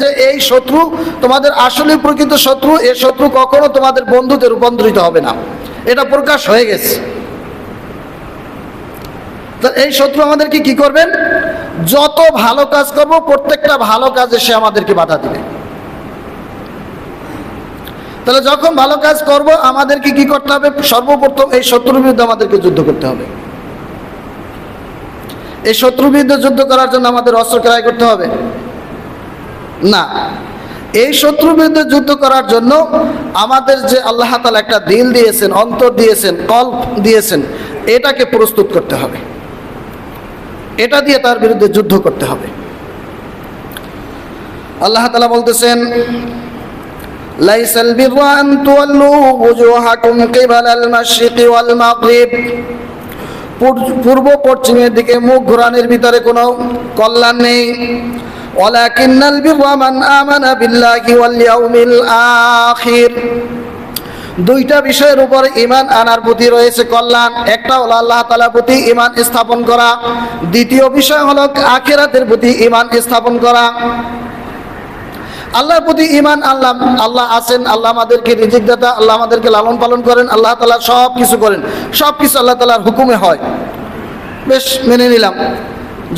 যে এই শত্রু তোমাদের আসলে প্রকৃত শত্রু, এই শত্রু কখনো তোমাদের বন্ধুতে রূপান্তরিত হবে না, এটা প্রকাশ হয়ে গেছে। তো এই শত্রু আমাদেরকে কি করবেন? যত ভালো কাজ করব প্রত্যেকটা ভালো কাজে সে আমাদেরকে বাধা দিবে। তাহলে যখন ভালো কাজ করব আমাদেরকে কি করতে হবে? সর্বপ্রথম এই শত্রুর বিরুদ্ধে আমাদেরকে যুদ্ধ করতে হবে। এই শত্রুর বিরুদ্ধে যুদ্ধ করার জন্য আমাদের অস্ত্র ক্রয় করতে হবে না। এই শত্রুর বিরুদ্ধে যুদ্ধ করার জন্য আমাদের যে আল্লাহ তাআলা একটা দিল দিয়েছেন, অন্তর দিয়েছেন, কল্প দিয়েছেন, এটাকে প্রস্তুত করতে হবে। এটা দিয়ে তার বিরুদ্ধে যুদ্ধ করতে হবে। আল্লাহ তাআলা বলতেছেন, লাইসাল বিররা আন তুওয়াল্লু ওয়াজুহাকুম কিবালাল মাশরিকি ওয়াল মাগরিব। পূর্ব পশ্চিমের দিকে মুখ ঘোরানোর ভিতরে কোনো কল্যাণ নেই। ওয়ালাকিন্নাল বিররা মান আমানা বিল্লাহি ওয়াল ইয়াউমিল আখির। দুইটা বিষয়ের উপর ঈমান আনার প্রতি রয়েছে কল্যাণ। একটা হলো আল্লাহ তাআলার প্রতি ঈমান স্থাপন করা, দ্বিতীয় বিষয় হলো আখিরাতের প্রতি ঈমান স্থাপন করা। আল্লাহর প্রতি ঈমান আনলাম, আল্লাহ আছেন, আল্লাহ আমাদেরকে রিজিক দাতা, আল্লাহ আমাদেরকে লালন পালন করেন, আল্লাহ তাআলা সব কিছু করেন, সব কিছু আল্লাহ তাআলার হুকুমে হয়, বেশ মেনে নিলাম।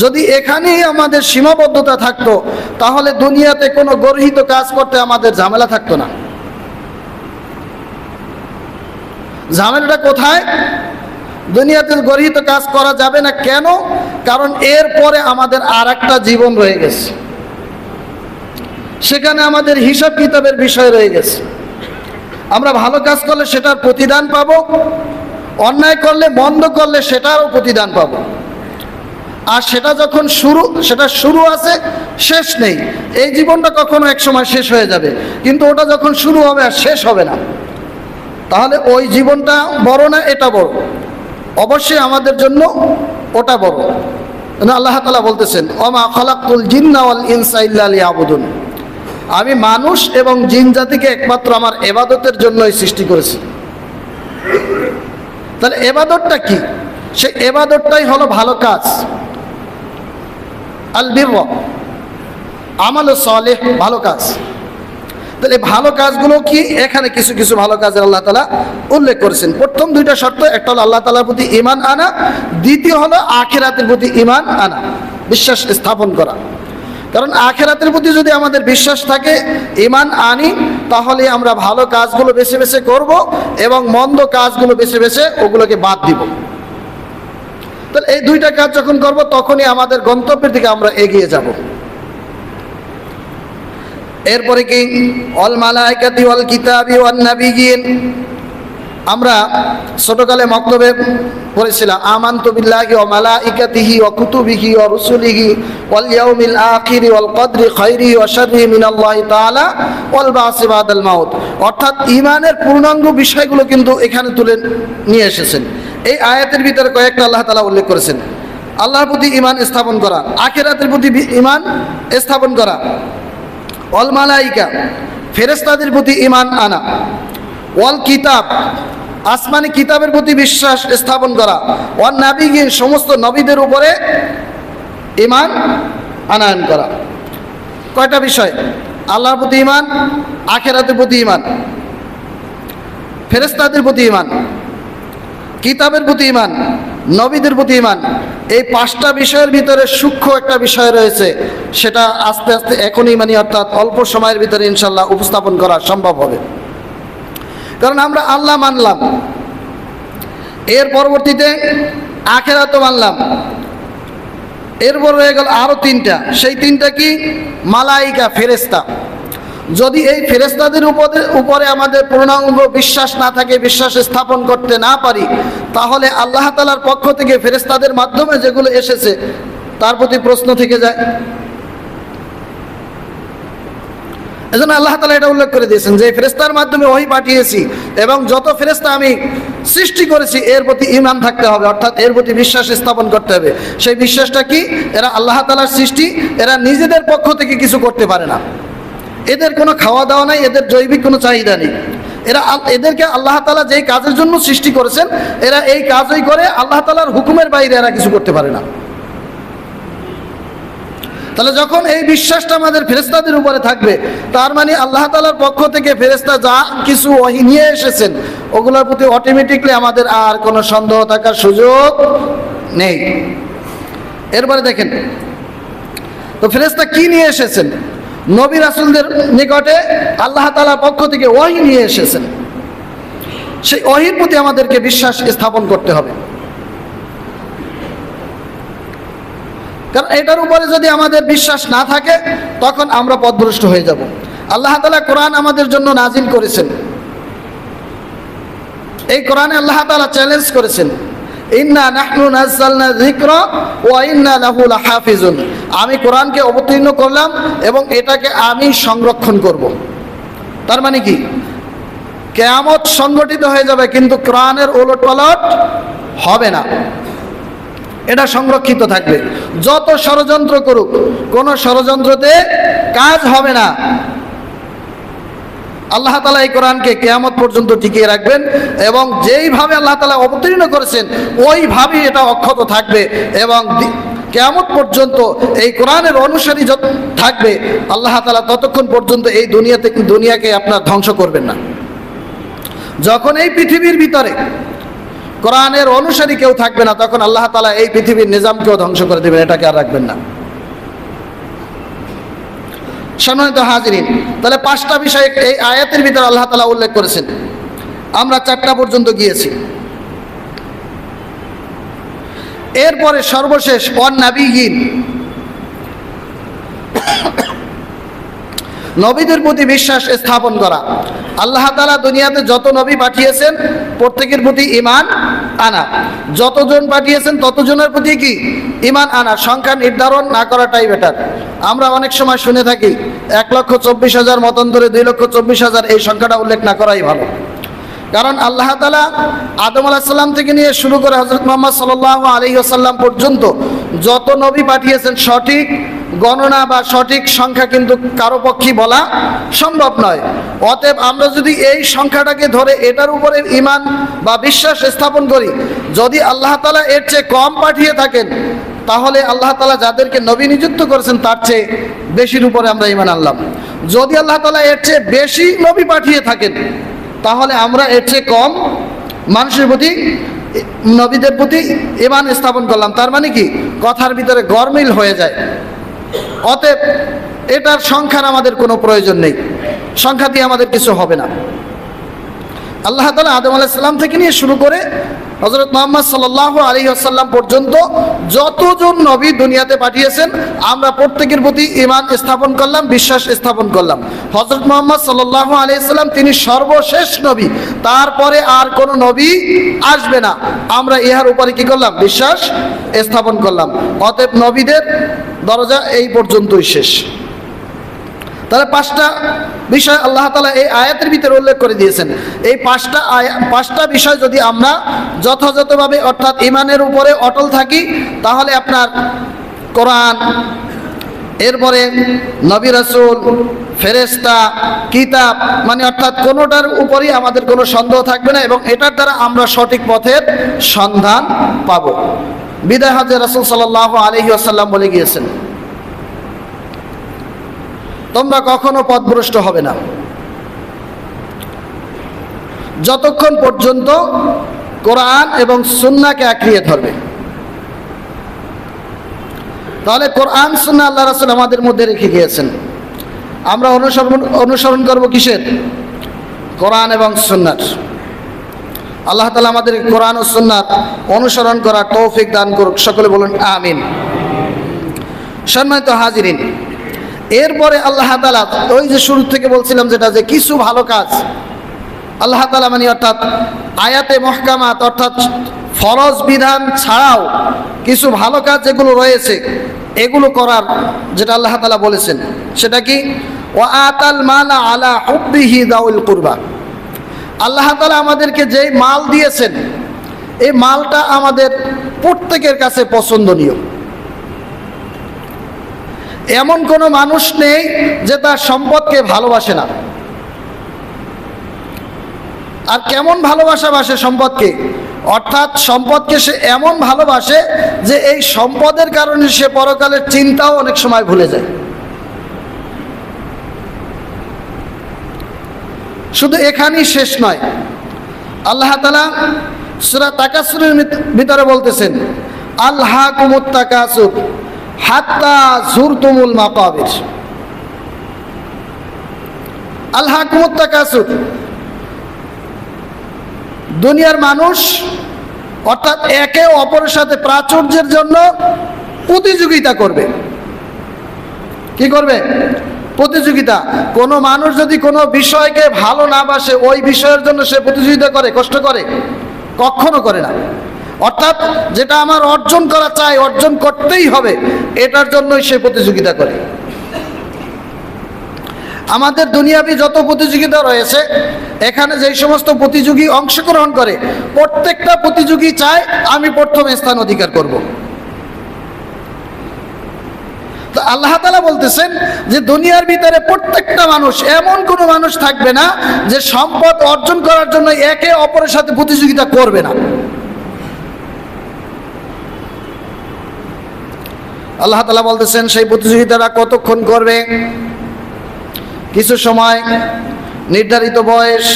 যদি এখানেই আমাদের সীমাবদ্ধতা থাকতো তাহলে দুনিয়াতে কোনো গর্হিত কাজ করতে আমাদের ঝামেলা থাকতো না। ঝামেলাটা কোথায়? দুনিয়াতে গর্হিত কাজ করা যাবে না। কেন? কারণ এর পরে আমাদের আর একটা জীবন রয়ে গেছে, সেখানে আমাদের হিসাব কিতাবের বিষয় রয়ে গেছে। আমরা ভালো কাজ করলে সেটার প্রতিদান পাবো, অন্যায় করলে, মন্দ করলে সেটারও প্রতিদান পাবো। আর সেটা যখন সেটা শুরু আছে, শেষ নেই। এই জীবনটা কখনো এক সময় শেষ হয়ে যাবে, কিন্তু ওটা যখন শুরু হবে আর শেষ হবে না। তাহলে ওই জীবনটা বড় না এটা বড়? অবশ্যই আমাদের জন্য ওটা বড়। আল্লাহ তাআলা বলতেছেন, ওমা খালাকতুল জিন্না ওয়াল ইনসা ইল্লা লিয়াবুদুন। আমি মানুষ এবং জিন জাতিকে একমাত্র আমার ইবাদতের জন্যই সৃষ্টি করেছি। তাহলে ইবাদতটা কি? সেই ইবাদতটাই হলো ভালো কাজ, আল বিরর, আমালুস সালেহ, ভালো কাজ। তাহলে ভালো কাজগুলো কি? এখানে কিছু কিছু ভালো কাজের আল্লাহ তাআলা উল্লেখ করেছেন। প্রথম দুইটা শর্ত, একটা হলো আল্লাহ তাআলার প্রতি ঈমান আনা, দ্বিতীয় হলো আখিরাতের প্রতি ঈমান আনা, বিশ্বাস স্থাপন করা। কারণ আখিরাতের প্রতি যদি আমাদের বিশ্বাস থাকে, ঈমান আনি, তাহলে আমরা ভালো কাজগুলো বেছে বেছে করব এবং মন্দ কাজগুলো বেছে বেছে ওগুলোকে বাদ দিব। তাহলে এই দুইটা কাজ যখন করব তখনই আমাদের গন্তব্যের দিকে আমরা এগিয়ে যাব। এরপরে কি? অল মালাইকাতি ওয়াল কিতাবি ওয়ান নাবিয়িন। আমরা ছোটকালে মক্তবে পড়েছিলাম, আমানতু বিল্লাহি ওয়া মালাইকাতিহি ওয়া কুতুবিহি ওয়া রুসুলিহি ওয়াল ইয়াউমিল আখির ওয়াল কদরি খাইরিহি ওয়া শাররিহি মিনাল্লাহি তাআলা ওয়াল বাসি বাদাল মাউত। অর্থাৎ ঈমানের পূর্ণাঙ্গ বিষয়গুলো কিন্তু এখানে তুলে নিয়ে এসেছেন। এই আয়াতের ভিতরে কয়েকটা আল্লাহ তাআলা উল্লেখ করেছেন। আল্লাহর প্রতি ঈমান স্থাপন করা, আখিরাতের প্রতি ঈমান স্থাপন করা, ওয়াল মালাইকা, ফেরেশতাদের প্রতি ঈমান আনা, ওয়াল কিতাব, আসমানি কিতাবের প্রতি বিশ্বাস স্থাপন করা, ওয়ান নাবিয়িন, সমস্ত নবীদের উপরে ঈমান আনয়ন করা। কয়টা বিষয়? আল্লাহর প্রতি ঈমান, আখিরাতের প্রতি ঈমান, ফেরেশতাদের প্রতি ঈমান, কিতাবের প্রতি ঈমান, নবীদের প্রতি ঈমান। এই পাঁচটা বিষয়ের ভিতরে সূক্ষ্ম একটা বিষয় রয়েছে, সেটা আস্তে আস্তে এখনই অর্থাৎ অল্প সময়ের ভিতরে ইনশাআল্লাহ উপস্থাপন করা সম্ভব হবে। কারণ আমরা আল্লাহ মানলাম, এর পরবর্তীতে আখিরাতও মানলাম, এরপর রয়ে গেল আরো তিনটা। সেই তিনটা কি? মালাইকা, ফেরেশতা। যদি এই ফেরেশতাদের উপরে আমাদের পূর্ণাঙ্গ বিশ্বাস না থাকে, বিশ্বাস স্থাপন করতে না পারি, তাহলে আল্লাহ তাআলার পক্ষ থেকে ফেরেশতাদের মাধ্যমে যেগুলো এসেছে তার প্রতি প্রশ্ন থেকে যায়। এজন্য আল্লাহ তাআলা এটা উল্লেখ করে দিয়েছেন যে ফেরেশতার মাধ্যমে ওহী পাঠিয়েছি এবং যত ফেরেশতা আমি সৃষ্টি করেছি এর প্রতি ঈমান থাকতে হবে, অর্থাৎ এর প্রতি বিশ্বাস স্থাপন করতে হবে। সেই বিশ্বাসটা কি? এরা আল্লাহ তাআলার সৃষ্টি, এরা নিজেদের পক্ষ থেকে কিছু করতে পারে না, এদের কোনো খাওয়া দাওয়া নাই, এদের জৈবিক কোনো চাহিদা নেই। এদেরকে আল্লাহ তাআলা যেই কাজের জন্য সৃষ্টি করেছেন এরা এই কাজই করে, আল্লাহ তাআলার হুকুমের বাইরে এরা কিছু করতে পারে না। তাহলে যখন এই বিশ্বাসটা আমাদের ফেরেশতাদের উপরে থাকবে, তার মানে আল্লাহ তাআলার পক্ষ থেকে ফেরেশতা যা কিছু ওহী নিয়ে এসেছেন ওগুলোর প্রতি অটোমেটিকলি আমাদের আর কোনো সন্দেহ থাকার সুযোগ নেই। এরপরে দেখেন তো ফেরেশতা কি নিয়ে এসেছেন? নবী রাসূলদের নিকটে আল্লাহ তাআলার পক্ষ থেকে ওহী নিয়ে এসেছেন, সেই ওহীর প্রতি আমাদেরকে বিশ্বাস স্থাপন করতে হবে। কারণ এটার উপরে যদি আমাদের বিশ্বাস না থাকে তখন আমরা পথভ্রষ্ট হয়ে যাব। আল্লাহ তাআলা কোরআন আমাদের জন্য নাজিল করেছেন, এই কোরআনে আল্লাহ তাআলা চ্যালেঞ্জ করেছেন, ইন্না নাহনু নাযালনা যিকরা ওয়া ইন্না লাহু লাহাফিজুন। আমি কোরআনকে অবতীর্ণ করলাম এবং এটাকে আমি সংরক্ষণ করব। তার মানে কি? কিয়ামত সংগঠিত হয়ে যাবে কিন্তু কোরআনের ওলটপালট হবে না, এটা সংরক্ষিত থাকবে। যত ষড়যন্ত্র করুক কোনো ষড়যন্ত্রতে কাজ হবে না। আল্লাহ তাআলা এই কোরআনকে কিয়ামত পর্যন্ত টিকিয়ে রাখবেন এবং যেইভাবে আল্লাহ তাআলা অবতীর্ণ করেছেন ওইভাবেই এটা অক্ষত থাকবে এবং কিয়ামত পর্যন্ত এই কোরআনের অনুসারী যত থাকবে আল্লাহ তাআলা ততক্ষণ পর্যন্ত এই দুনিয়াকে আপনার ধ্বংস করবেন না। যখন এই পৃথিবীর ভিতরে কোরআনের অনুসারী কেউ থাকবে না তখন আল্লাহ তাআলা এই পৃথিবীর নিজামকেও ধ্বংস করে দেবেন, এটাকে আর রাখবেন না। সম্মানিত হাজিরিন, তাহলে 5টা বিষয় এই আয়াতের ভিতরে আল্লাহ তাআলা উল্লেখ করেছেন। আমরা 4টা পর্যন্ত গিয়েছি। এরপরে সর্বশেষ ওয়ান-নাবিয়্যিন, নবীদের প্রতি বিশ্বাস স্থাপন করা। আল্লাহ তাআলা দুনিয়াতে যত নবী পাঠিয়েছেন প্রত্যেকের প্রতি ঈমান আনা, যতজন পাঠিয়েছেন ততজনের প্রতি কি ঈমান আনা। সংখ্যা নির্ধারণ না করাটাই বেটার। আমরা অনেক সময় শুনে থাকি 1,24,000 মতান্তরে 2,24,000, এই সংখ্যাটা উল্লেখ না করাই ভালো। কারণ আল্লাহ তাআলা আদম আলাইহিস সালাম থেকে নিয়ে শুরু করে হযরত মুহাম্মদ সাল্লাল্লাহু আলাইহি ওয়াসাল্লাম পর্যন্ত যত নবী পাঠিয়েছেন সঠিক গণনা বা সঠিক সংখ্যা কিন্তু কারো পক্ষে বলা সম্ভব নয়। অতএব আমরা যদি এই সংখ্যাটাকে ধরে এটার উপরে ঈমান বা বিশ্বাস স্থাপন করি, যদি আল্লাহ তাআলা এর চেয়ে কম পাঠিয়ে থাকেন তাহলে আল্লাহ তাআলা যাদেরকে নবী নিযুক্ত করেছেন তার চেয়ে বেশির উপরে আমরা ঈমান আনলাম। যদি আল্লাহ তাআলা এর চেয়ে বেশি নবী পাঠিয়ে থাকেন তাহলে আমরা এর চেয়ে কম মানুষের প্রতি নবীদের প্রতি ঈমান স্থাপন করলাম। তার মানে কি কথার ভিতরে গরমিল হয়ে যায়। অতএব এটার সংখ্যার আমাদের কোনো প্রয়োজন নেই, সংখ্যা দিয়ে আমাদের কিছু হবে না। আল্লাহ তাআলা আদম আলাইহিস সালাম থেকে নিয়ে শুরু করে হযরত মুহাম্মদ সাল্লাল্লাহু আলাইহি ওয়াসাল্লাম পর্যন্ত যতজন নবী দুনিয়াতে পাঠিয়েছেন আমরা প্রত্যেকের প্রতি ঈমান স্থাপন করলাম, বিশ্বাস স্থাপন করলাম। হযরত মুহাম্মদ সাল্লাল্লাহু আলাইহি ওয়াসাল্লাম তিনি সর্বশেষ নবী, তারপরে আর কোনো নবী আসবে না। আমরা ইহার উপরে কি করলাম? বিশ্বাস স্থাপন করলাম। অতএব নবীদের দরজা এই পর্যন্তই শেষ। তাহলে 5টা বিষয় আল্লাহ তাআলা এই আয়াতের ভিতরে উল্লেখ করে দিয়েছেন। এই 5টা বিষয় যদি আমরা যথাযথভাবে অর্থাৎ ঈমানের উপরে অটল থাকি তাহলে আপনার কোরআন, এরপরে নবী রাসূল, ফেরেশতা, কিতাব মানে অর্থাৎ কোনোটার উপরই আমাদের কোনো সন্দেহ থাকবে না এবং এটার দ্বারা আমরা সঠিক পথের সন্ধান পাব। বিদায় হজে রাসূল সাল্লাল্লাহু আলাইহি ওয়াসাল্লাম বলে গিয়েছেন, তোমরা কখনো পথভ্রষ্ট হবে না যতক্ষণ পর্যন্ত কোরআন এবং সুন্নাহকে আঁকড়িয়ে ধরবে। তাহলে কোরআন সুন্নাহ আল্লাহ রাসূল আমাদের মধ্যে রেখে গিয়েছেন। আমরা অনুসরণ করব কিসের? কোরআন এবং সুন্নাহর। আল্লাহ তাআলা আমাদের কোরআন ও সুন্নাহ অনুসরণ করার তৌফিক দান করুক। সকলে বলুন আমিন। সম্মানিত হাজিরিন, এরপরে আল্লাহ তাআলা ওই যে শুরু থেকে বলছিলাম যেটা যে কিছু ভালো কাজ আল্লাহ তাআলা মানে অর্থাৎ আয়াতে মুহকামাত অর্থাৎ ফরজ বিধান ছাড়াও কিছু ভালো কাজ যেগুলো রয়েছে এগুলো করার যেটা আল্লাহ তাআলা বলেছেন সেটা কি? ওয়া আতাল মালা আলা হুব্বিহি দাউল কুরবা। আল্লাহ তাআলা আমাদেরকে যেই মাল দিয়েছেন এই মালটা আমাদের প্রত্যেকের কাছে পছন্দনীয়। এমন কোনো মানুষ নেই যে তার সম্পদকে ভালোবাসে না। আর কেমন ভালোবাসা বাসে সম্পদকে? অর্থাৎ সম্পদকে সে এমন ভালোবাসে যে এই সম্পদের কারণে সে পরকালের চিন্তাও অনেক সময় ভুলে যায়। শুধু এখানেই শেষ নয়, আল্লাহ তাআলা সূরা তাকাসুরের ভিতরে বলতেছেন, আলহাকুমুত তাকাসুর হাত্তা যুরতুমুল মাকাবির। আলহাকুমুত তাকাসুর, দুনিয়ার মানুষ অর্থাৎ একে অপরের সাথে প্রাচুর্যের জন্য প্রতিযোগিতা করবে। কি করবে? প্রতিযোগিতা। কোনো মানুষ যদি কোনো বিষয়কে ভালো না বাসে ওই বিষয়ের জন্য সে প্রতিযোগিতা করে, কষ্ট করে? কখনো করে না। অর্থাৎ যেটা আমার অর্জন করা চাই, অর্জন করতেই হবে, এটার জন্যই সে প্রতিযোগিতা করে। আমাদের দুনিয়াবি যত প্রতিযোগিতা রয়েছে, এখানে যেই সমস্ত প্রতিযোগী অংশগ্রহণ করে, প্রত্যেকটা প্রতিযোগী চায় আমি প্রথম স্থান অধিকার করব। তো আল্লাহ তাআলা বলতেছেন যে দুনিয়ার ভিতরে প্রত্যেকটা মানুষ, এমন কোনো মানুষ থাকবে না যে সম্পদ অর্জন করার জন্য একে অপরের সাথে প্রতিযোগিতা করবে না। আল্লাহ তাআলা বলতেছেন সেই প্রতিযোগিতাটা কতক্ষণ করবে? কিছু সময়, নির্ধারিত বয়স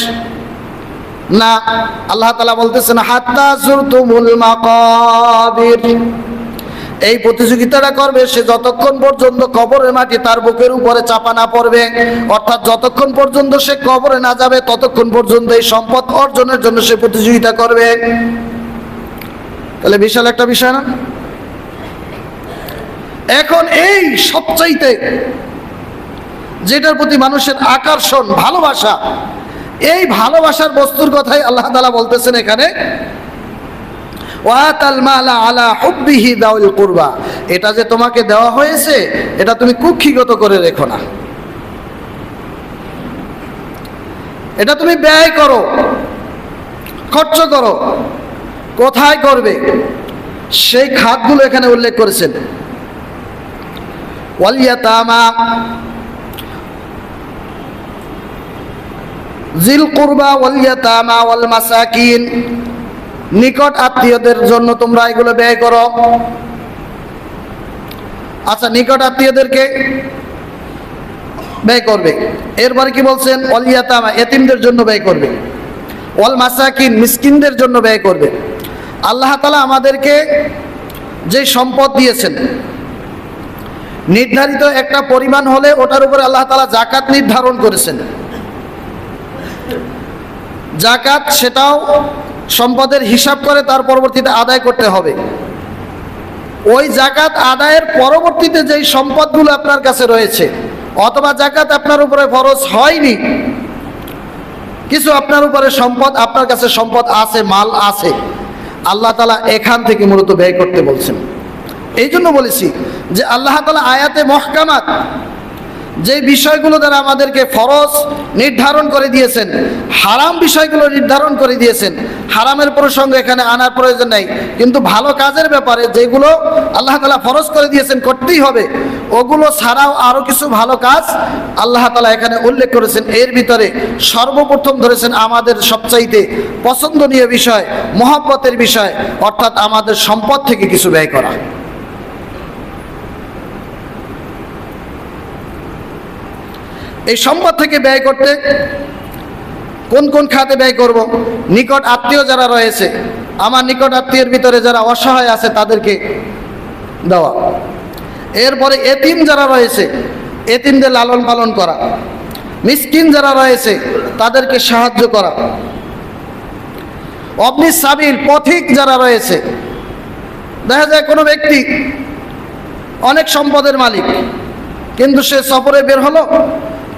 না। আল্লাহ তাআলা বলতেছেন হাত্তা যুরতুমুল মাকাবির। এই প্রতিযোগিতাটা করবে সে যতক্ষণ পর্যন্ত কবরের মাটি তার বুকের উপরে চাপা না পড়বে, অর্থাৎ যতক্ষণ পর্যন্ত সে কবরে না যাবে ততক্ষণ পর্যন্ত এই সম্পদ অর্জনের জন্য সে প্রতিযোগিতা করবে। তাহলে বিশাল একটা বিষয় না? এখন এই সবচাইতে যেটার প্রতি মানুষের আকর্ষণ, ভালোবাসা, এই ভালোবাসার বস্তুর কথাই আল্লাহ তাআলা বলতেছেন এখানে, ওয়াতাল মালা আলা হুব্বিহি দাউল কুরবা। এটা যে তোমাকে দেওয়া হয়েছে এটা তুমি কুক্ষিগত করে রেখো না, এটা তুমি ব্যয় করো, খরচ করো। কোথায় করবে সেই খাতগুলো এখানে উল্লেখ করেছেন। ওয়াল ইয়াতামা জিল কুরবা ওয়াল ইয়াতামা ওয়াল মাসাকিন, নিকট আত্মীয়দের জন্য তোমরা এগুলো ব্যয় করো। আচ্ছা, নিকট আত্মীয়দেরকে ব্যয় করবে। এরপরে কি বলছেন? ওয়াল ইয়াতামা, এতিমদের জন্য ব্যয় করবে। ওয়াল মাসাকিন, মিসকিনদের জন্য ব্যয় করবে। আল্লাহ তাআলা আমাদেরকে যে সম্পদ দিয়েছেন, নির্ধারিত একটা পরিমাণ হলে ওটার উপরে আল্লাহ তাআলা যাকাত নির্ধারণ করেছেন। যাকাত সেটাও সম্পদের হিসাব করে তার পরবর্তীতে আদায় করতে হবে। ওই যাকাত আদায়ের পরবর্তীতে যেই সম্পদগুলো আপনার কাছে রয়েছে, অথবা যাকাত আপনার উপরে ফরজ হয়নি, কিছু আপনার উপরে সম্পদ, আপনার কাছে সম্পদ আছে, মাল আছে, আল্লাহ তাআলা এখান থেকে মূলত ব্যয় করতে বলছেন। এই জন্য বলেছি যে আল্লাহ তাআলা আয়াতে মহকামাত যে বিষয়গুলো দ্বারা আমাদেরকে ফরজ নির্ধারণ করে দিয়েছেন, হারাম বিষয়গুলো নির্ধারণ করে দিয়েছেন। হারামের প্রসঙ্গ এখানে আনার প্রয়োজন নাই, কিন্তু ভালো কাজের ব্যাপারে যেগুলো আল্লাহ তাআলা ফরজ করে দিয়েছেন করতেই হবে, ওগুলো ছাড়াও আরও কিছু ভালো কাজ আল্লাহ তাআলা এখানে উল্লেখ করেছেন। এর ভিতরে সর্বপ্রথম ধরেছেন আমাদের সবচাইতে পছন্দনীয় বিষয়, মহব্বতের বিষয়, অর্থাৎ আমাদের সম্পদ থেকে কিছু ব্যয় করা। এই সম্পদ থেকে ব্যয় করতে কোন কোন খাতে ব্যয় করব? নিকট আত্মীয় যারা রয়েছে, আমার নিকট আত্মীয়ের ভিতরে যারা অসহায় আছে তাদেরকে দেওয়া। এরপরে এতিম যারা রয়েছে, এতিমদের লালন পালন করা। মিসকিন যারা রয়েছে তাদেরকে সাহায্য করা। অবনি সাবিল, পথিক যারা রয়েছে, দেখা যায় কোনো ব্যক্তি অনেক সম্পদের মালিক, কিন্তু সে সফরে বের হলো,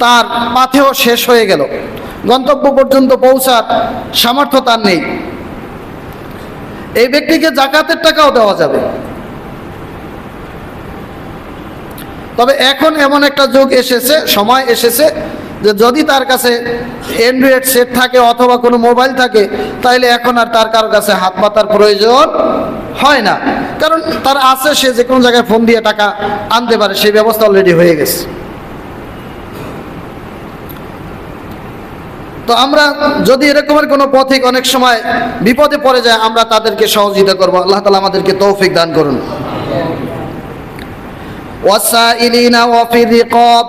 তার পাথেও শেষ হয়ে গেল, গন্তব্য পর্যন্ত পৌঁছার সামর্থ্য তার নেই। এই ব্যক্তিকে যাকাতের টাকাও দেওয়া যাবে। তবে এখন এমন একটা যুগ এসেছে, সময় এসেছে যে যদি তার কাছে অ্যান্ড্রয়েড সেট থাকে অথবা কোনো মোবাইল থাকে, তাইলে এখন আর তার কারোর কাছে হাত পাতার প্রয়োজন হয় না, কারণ তার আছে, সে যে কোনো জায়গায় ফোন দিয়ে টাকা আনতে পারে, সেই ব্যবস্থা অলরেডি হয়ে গেছে। তো আমরা যদি এরকমের কোনো পথিক অনেক সময় বিপদে পড়ে যায়, আমরা তাদেরকে সহযোগিতা করব। আল্লাহ তাআলা আমাদেরকে তৌফিক দান করুন। ওয়াসাইলিনা ওয়া ফির রিকাব,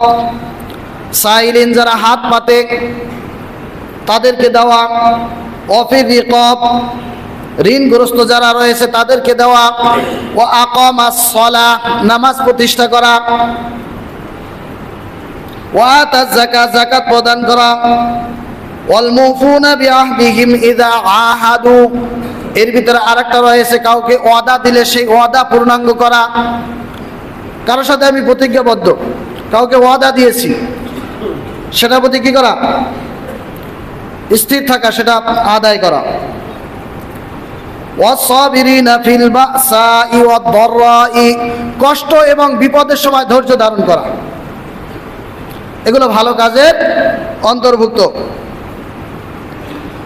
সাইলিন যারা হাত পাতে তাদেরকে দেওয়া, ওয়া ফির রিকাব ঋণগ্রস্ত যারা রয়েছে তাদেরকে দেওয়া, ওয়া আকামাস সালাহ নামাজ প্রতিষ্ঠা করা, ওয়া আতাজ যাকাত যাকাত প্রদান করা, ওয়াল মুফুনা বিআহদিহিম ইযা আহাদু, এর ভিতরে আরেকটা রয়েছে কাউকে ওয়াদা দিলে সেই ওয়াদা পূর্ণাঙ্গ করা। কারোর সাথে আমি প্রতিজ্ঞাবদ্ধ, কাউকে ওয়াদা দিয়েছি, সেটার প্রতি কি করা? স্থির থাকা, সেটা আদায় করা। ওয়াসসাবিরিনা ফিল বাসাই ওয়াদ-দাররাই, কষ্ট এবং বিপদের সময় ধৈর্য ধারণ করা, এগুলো ভালো কাজের অন্তর্ভুক্ত।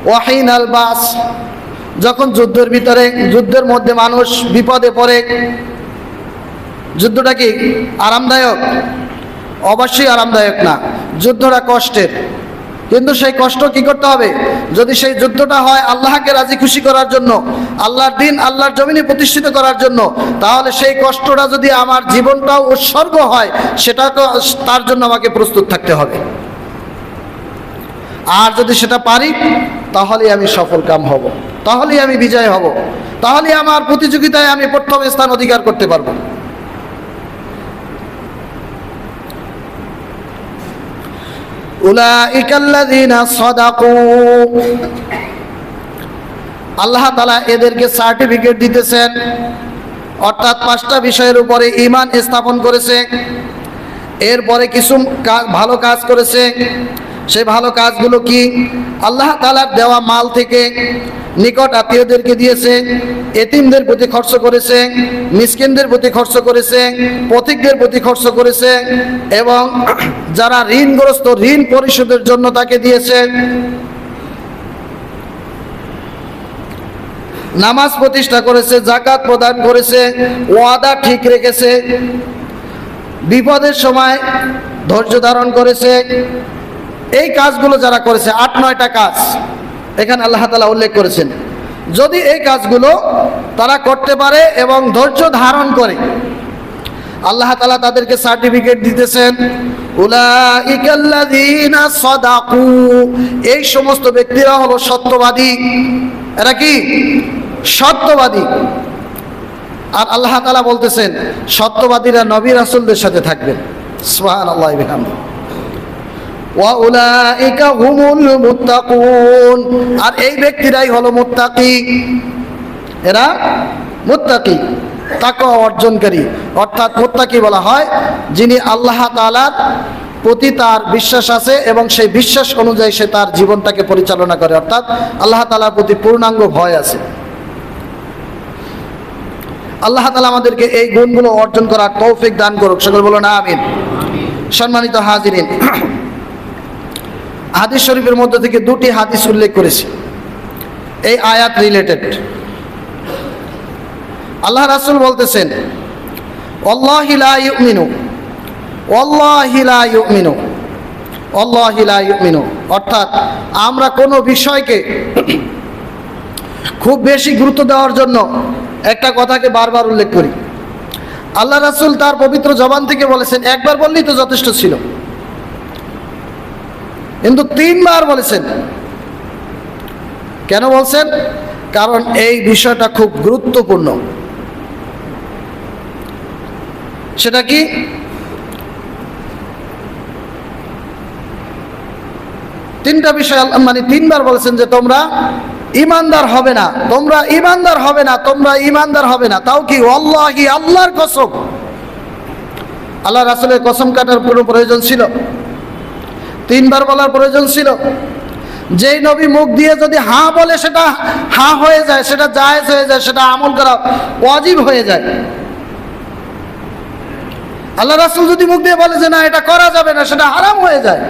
ওয়াহিনাল বাস, যখন যুদ্ধের ভিতরে, যুদ্ধের মধ্যে মানুষ বিপদে পড়ে, যুদ্ধটা কি আরামদায়ক? অবশ্যই আরামদায়ক না, যুদ্ধটা কষ্টের। কিন্তু সেই কষ্ট কি করতে হবে? যদি সেই যুদ্ধটা হয় আল্লাহকে রাজি খুশি করার জন্য, আল্লাহর দিন আল্লাহর জমিনে প্রতিষ্ঠিত করার জন্য, তাহলে সেই কষ্টটা যদি আমার জীবনটাও উৎসর্গ হয়, সেটা তো তার জন্য আমাকে প্রস্তুত থাকতে হবে। আর যদি সেটা পারি, তাহলেই আমি সফল কাম হব, তাহলেই আমি বিজয় হব, তাহলেই আমার প্রতিযোগিতায় আমি প্রথম স্থান অধিকার করতে পারবো। উলাইকাল্লাযীনা সাদাকু, আল্লাহ তাআলা এদেরকে সার্টিফিকেট দিতেছেন, অর্থাৎ 5টা বিষয়ের উপরে ঈমান স্থাপন করেছে, এরপরে কিছু ভালো কাজ করেছে। সেই ভালো কাজগুলো কি? আল্লাহ তাআলার দেওয়া মাল থেকে নিকট আত্মীয়দেরকে দিয়েছে, এতিমদের প্রতি খরচ করেছে, মিসকিনদের প্রতি খরচ করেছে, পথিকদের প্রতি খরচ করেছে, এবং যারা ঋণগ্রস্ত ঋণ পরিশোধের জন্য তাকে দিয়েছে। নামাজ প্রতিষ্ঠা করেছে, যাকাত প্রদান করেছে, ওয়াদা ঠিক রেখেছে, বিপদের সময় ধৈর্য ধারণ করেছে। এই কাজগুলো যারা করেছে, 8-9টা কাজ এখানে আল্লাহ তাআলা উল্লেখ করেছেন। যদি এই কাজগুলো তারা করতে পারে এবং ধৈর্য ধারণ করে, আল্লাহ তাআলা তাদেরকে সার্টিফিকেট দিতেছেন, উলাইকাল্লাযীনা সাদাকু, এই সমস্ত ব্যক্তিরা হলো সত্যবাদী। এরা কি? সত্যবাদী। আর আল্লাহ তাআলা বলতেছেন সত্যবাদীরা নবী রাসূলদের সাথে থাকবেন। সুবহানাল্লাহি ওয়া বিহামদিহি। ওয়া উলাইকা হুমুল মুত্তাকুন, আর এই ব্যক্তিরাই হলো মুত্তাকি। এরা মুত্তাকি, তাকওয়া অর্জনকারী। অর্থাৎ মুত্তাকি বলা হয় যিনি আল্লাহ তাআলার প্রতি তার বিশ্বাস আছে এবং সেই বিশ্বাস অনুযায়ী সে তার জীবনটাকে পরিচালনা করে, অর্থাৎ আল্লাহ তাআলার প্রতি পূর্ণাঙ্গ ভয় আছে। আল্লাহ তাআলা আমাদেরকে এই গুণগুলো অর্জন করার তৌফিক দান করুক, সকলে বলুন আমিন। সম্মানিত হাজিরিন, হাদিস শরীফের মধ্যে থেকে 2টি হাদিস উল্লেখ করেছি এই আয়াত রিলেটেড। আল্লাহ রাসূল বলতেছেন, ওয়াল্লাহি লা ইউমিনু, ওয়াল্লাহি লা ইউমিনু, ওয়াল্লাহি লা ইউমিনু, অর্থাৎ আমরা কোনো বিষয়কে খুব বেশি গুরুত্ব দেওয়ার জন্য একটা কথাকে বারবার উল্লেখ করি। আল্লাহ রাসূল তার পবিত্র জবান থেকে বলেছেন, একবার বললেই তো যথেষ্ট ছিল, কিন্তু 3বার বলেছেন। কেন বলছেন? কারণ এই বিষয়টা খুব গুরুত্বপূর্ণ। সেটা কি? তিনটা বিষয়, মানে 3বার বলেছেন যে তোমরা ঈমানদার হবে না, তোমরা ঈমানদার হবে না, তোমরা ঈমানদার হবে না। তাও কি? ওয়াল্লাহি, আল্লাহর কসম। আল্লাহ রাসূলের কসম কাটার কোনো প্রয়োজন ছিল? 3বার বলার প্রয়োজন ছিল? যেই নবী মুখ দিয়ে যদি হ্যাঁ বলে সেটা হ্যাঁ হয়ে যায়, সেটা জায়েজ হয়ে যায়, সেটা আমল করা ওয়াজিব হয়ে যায়। আল্লাহ রাসূল যদি মুখ দিয়ে বলে যে না এটা করা যাবে না, সেটা হারাম হয়ে যায়।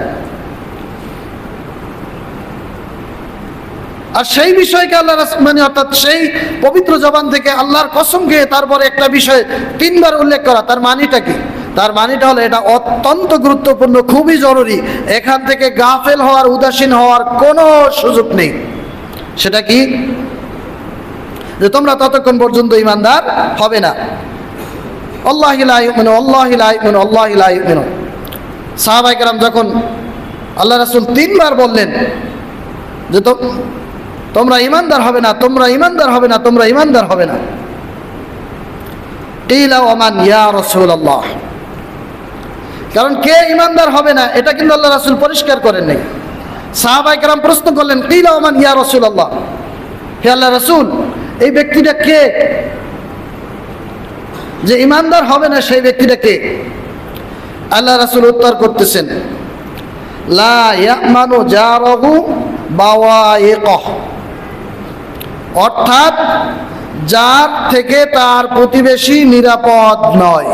আর সেই বিষয়কে আল্লাহ রাসূল, মানে অর্থাৎ সেই পবিত্র জবান থেকে আল্লাহর কসম খেয়ে তারপরে একটা বিষয় 3বার উল্লেখ করা, তার মানেটা কি? তার মানেটা হলো এটা অত্যন্ত গুরুত্বপূর্ণ, খুবই জরুরি। এখান থেকে গাফেল হওয়ার, উদাসীন হওয়ার কোনো সুযোগ নেই। সেটা কি? যে তোমরা ততক্ষণ পর্যন্ত ইমানদার হবে না। আল্লাহি লা ইউমিনু, আল্লাহি লা ইউমিনু, আল্লাহি লা ইউমিনু। সাহাবায়ে কেরাম যখন আল্লাহ রাসূল 3 বার বললেন যে তোমরা ইমানদার হবে না, তোমরা ইমানদার হবে না, তোমরা ইমানদার হবে না, কিলা ওমান ইয়া রাসূলুল্লাহ। কারণ কে ইমানদার হবে না এটা কিন্তু আল্লাহ রাসূল পরিষ্কার করেন নাই। সাহাবায়ে কেরাম প্রশ্ন করলেন, কিলা ওমান ইয়া রাসূলুল্লাহ, হে আল্লাহ রাসূল, এই ব্যক্তিটা কে? যে ইমানদার হবে না সেই ব্যক্তিটা কে? আল্লাহ রাসূল উত্তর করতেছেন, লা ইয়ামানু জারহু বাওয়াইকহ, অর্থাৎ যার থেকে তার প্রতিবেশী নিরাপদ নয়।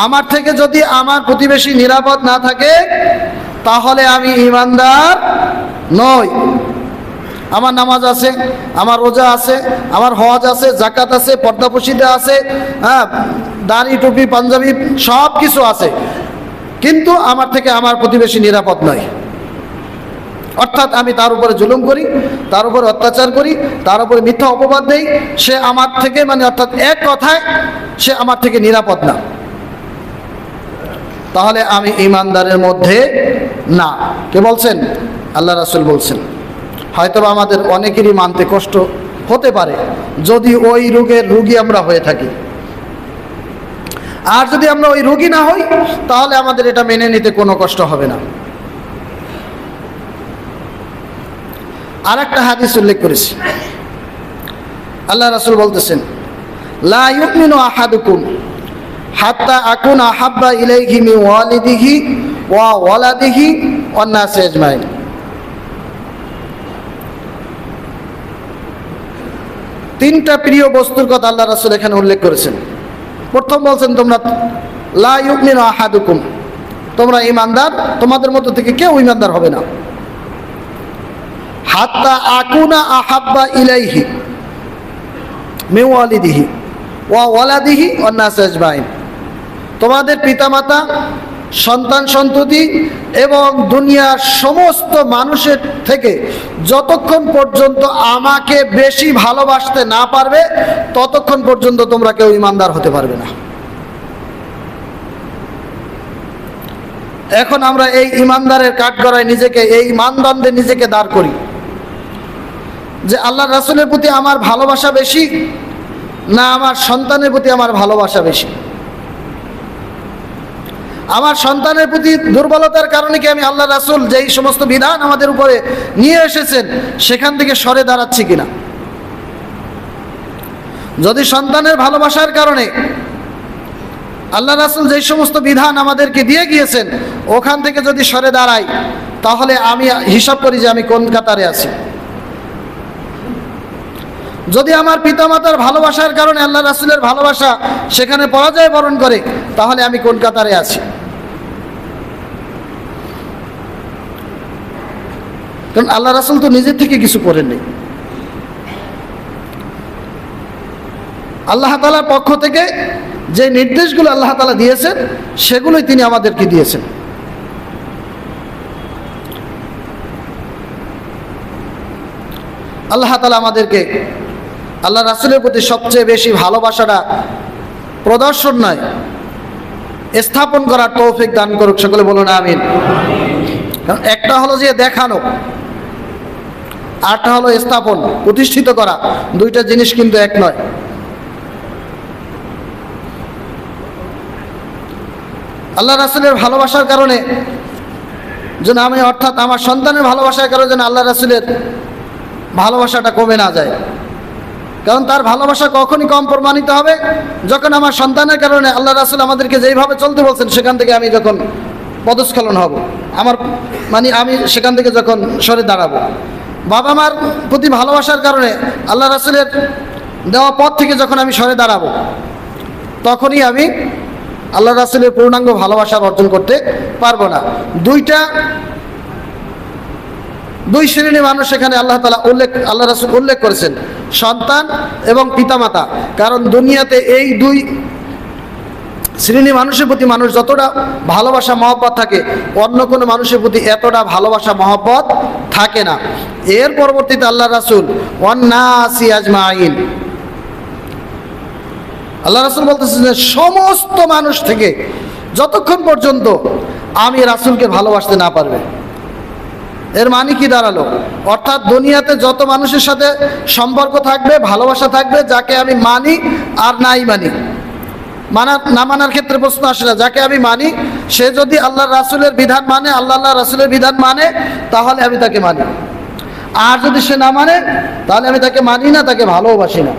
আমার থেকে যদি আমার প্রতিবেশী নিরাপদ না থাকে তাহলে আমি ইমানদার নই। আমার নামাজ আছে, আমার রোজা আছে, আমার হজ আছে, যাকাত আছে, পর্দাপশিদা আছে, হ্যাঁ, দাড়ি টুপি পাঞ্জাবি সব কিছু আছে, কিন্তু আমার থেকে আমার প্রতিবেশী নিরাপদ নয়। অর্থাৎ আমি তার উপরে জুলুম করি, তার উপরে অত্যাচার করি, তার উপরে মিথ্যা অপবাদ দেই, সে আমার থেকে, মানে অর্থাৎ এক কথায় সে আমার থেকে নিরাপদ না, তাহলে আমি ইমানদারের মধ্যে না। কে বলছেন? আল্লাহ রাসূল বলছেন। হয়তো আমাদের অনেকেরই মানতে কষ্ট হতে পারে যদি ওই রোগের রোগী আমরা হয়ে থাকি। আর যদি আমরা ওই রোগী না হই তাহলে আমাদের এটা মেনে নিতে কোনো কষ্ট হবে না। আর একটা হাদিস উল্লেখ করেছি, আল্লাহ রাসূল বলতেছেন, লা ইউমিনু আহাদুকুম হাত্তা আকুনা আহাব্বা ইলাইহি মিন ওয়ালিদিহি ওয়া ওয়ালাদিহি ওয়ান নাসি আজমাইন। তিনটা প্রিয় বস্তুর কথা আল্লাহ রাসূল এখানে উল্লেখ করেছেন। প্রথম বলছেন, তোমরা লা ইউমিনু আহাদুকুম, তোমরা ঈমানদার, তোমাদের মধ্য থেকে কেউ ঈমানদার হবে না। হাত্তা আকুনা আহাব্বা ইলাইহি মিন ওয়ালিদিহি ওয়া ওয়ালাদিহি ওয়ান নাস আজমাইন, তোমাদের পিতামাতা, সন্তান সন্ততি এবং দুনিয়ার সমস্ত মানুষের থেকে যতক্ষণ পর্যন্ত আমাকে বেশি ভালোবাসতে না পারবে ততক্ষণ পর্যন্ত তোমরা কেউ ঈমানদার হতে পারবে না। এখন আমরা এই ঈমানদারের কাঠগড়ায় নিজেকে, এই মানদণ্ডে নিজেকে দাঁড় করি যে আল্লাহ রাসূলের প্রতি আমার ভালোবাসা বেশি না আমার সন্তানের প্রতি আমার ভালোবাসা বেশি? আমার সন্তানের প্রতি দুর্বলতার কারণে কি আমি আল্লাহ রাসূল যেই সমস্ত বিধান আমাদের উপরে নিয়ে এসেছেন সেখান থেকে সরে দাঁড়াচ্ছি কিনা? যদি সন্তানের ভালোবাসার কারণে আল্লাহ রাসূল যেই সমস্ত বিধান আমাদেরকে দিয়ে গিয়েছেন ওখান থেকে যদি সরে দাঁড়াই তাহলে আমি হিসাব করি যে আমি কোন কাতারে আছি। যদি আমার পিতামাতার ভালোবাসার কারণে আল্লাহ রাসূলের ভালোবাসা সেখানে পরাজয় বরণ করে তাহলে আমি কোন কাতারে আছি? কারণ আল্লাহ রাসূল তো নিজের থেকে কিছু করেননি, আল্লাহ তাআলার পক্ষ থেকে যে নির্দেশগুলো আল্লাহ তাআলা দিয়েছেন সেগুলোই তিনি আমাদেরকে দিয়েছেন। আল্লাহ তাআলা আমাদেরকে আল্লাহ রাসূলের প্রতি সবচেয়ে বেশি ভালোবাসাটা প্রদর্শন নয়, স্থাপন করার তৌফিক দান করুক। সকলে বলুন আমিন। কারণ একটা হলো যে দেখানো, আরটা হলো স্থাপন, প্রতিষ্ঠিত করা। দুইটা জিনিস কিন্তু এক নয়। আল্লাহ রাসূলের ভালোবাসার কারণে যেন আমি, অর্থাৎ আমার সন্তানের ভালোবাসার কারণে যেন আল্লাহ রাসূলের ভালোবাসাটা কমে না যায়। কারণ তার ভালোবাসা কখনই কম প্রমাণিত হবে যখন আমার সন্তানের কারণে আল্লাহ রাসূল আমাদেরকে যেইভাবে চলতে বলছেন সেখান থেকে আমি যখন পদস্খলন হব, আমার মানে আমি সেখান থেকে যখন সরে দাঁড়াবো। বাবা মার প্রতি ভালোবাসার কারণে আল্লাহ রাসূলের দেওয়া পথ থেকে যখন আমি সরে দাঁড়াবো তখনই আমি আল্লাহ রাসূলের পূর্ণাঙ্গ ভালোবাসা অর্জন করতে পারবো না। দুই শ্রেণীর মানুষ এখানে আল্লাহ রাসূল উল্লেখ করেছেন, সন্তান এবং পিতামাতা। কারণ দুনিয়াতে এই দুই শ্রেণী মানুষের প্রতি মানুষ যতটা ভালোবাসা মহব্বত থাকে, অন্য কোনো মানুষের প্রতি এতটা ভালোবাসা মহব্বত থাকে না। এর পরবর্তীতে আল্লাহ রাসূল ওয়ান্নাসি আজমাইন, আল্লাহ রাসূল বলতেছেন যে সমস্ত মানুষ থেকে যতক্ষণ পর্যন্ত আমি রাসূলকে ভালোবাসতে না পারবে। এর মানে কি দাঁড়ালো? অর্থাৎ দুনিয়াতে যত মানুষের সাথে সম্পর্ক থাকবে, ভালোবাসা থাকবে, যাকে আমি মানি আর নাই মানি, না মানার ক্ষেত্রে প্রশ্ন আসে না। যাকে আমি মানি সে যদি আল্লাহ রাসূলের বিধান মানে, আল্লাহ রাসূলের বিধান মানে, তাহলে আমি তাকে মানি। আর যদি সে না মানে তাহলে আমি তাকে মানি না, তাকে ভালোবাসি না।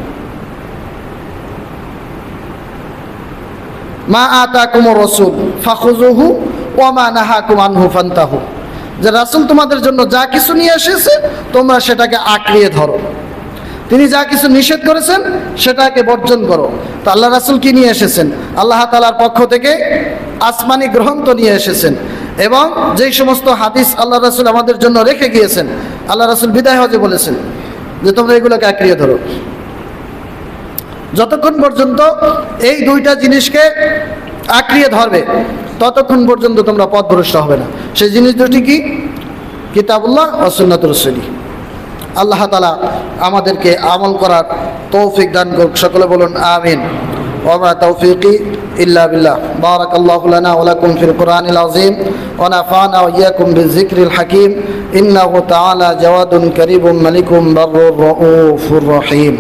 মা আতাকুমুর রাসূল ফাখুযুহু ওয়া মা নাহাকুম আনহু ফান্তাহু, যে রাসূল তোমাদের জন্য যা কিছু নিয়ে এসেছে তোমরা সেটাকে আঁকড়িয়ে ধরো, তিনি যা কিছু নিষেধ করেছেন সেটাকে বর্জন করো। তো আল্লাহ রাসূল কি নিয়ে এসেছেন? আল্লাহ তাআলার পক্ষ থেকে আসমানি গ্রন্থ নিয়ে এসেছেন, এবং যেই সমস্ত হাদিস আল্লাহ রাসূল আমাদের জন্য রেখে গিয়েছেন, আল্লাহ রাসূল বিদায় হজে বলেছেন যে তোমরা এগুলোকে আঁকড়িয়ে ধরো। যতক্ষণ পর্যন্ত এই দুইটা জিনিসকে আঁকড়িয়ে ধরবে ততক্ষণ পর্যন্ত তোমরা পথভ্রষ্ট হবে না। সেই জিনিস দুটি কি? কিতাবুল্লাহ ওয়া সুন্নাতুর রাসূলি। আল্লাহ তাআলা আমাদেরকে আমল করার তৌফিক দান করুক। সকলে বলুন আমিন। ওয়া মা তাওফীকি ইল্লা বিল্লাহ। বারাকাল্লাহু লানা ওয়া লাকুম ফিল কুরআনিল আযীম ওয়া নাফা'না ওয়া ইয়্যাকুম বিয-যিকরিল হাকীম। ইন্নাহু তাআলা জাওয়াদুন কারীমুন মালিকুম বাররুর রাউফুর রহিম।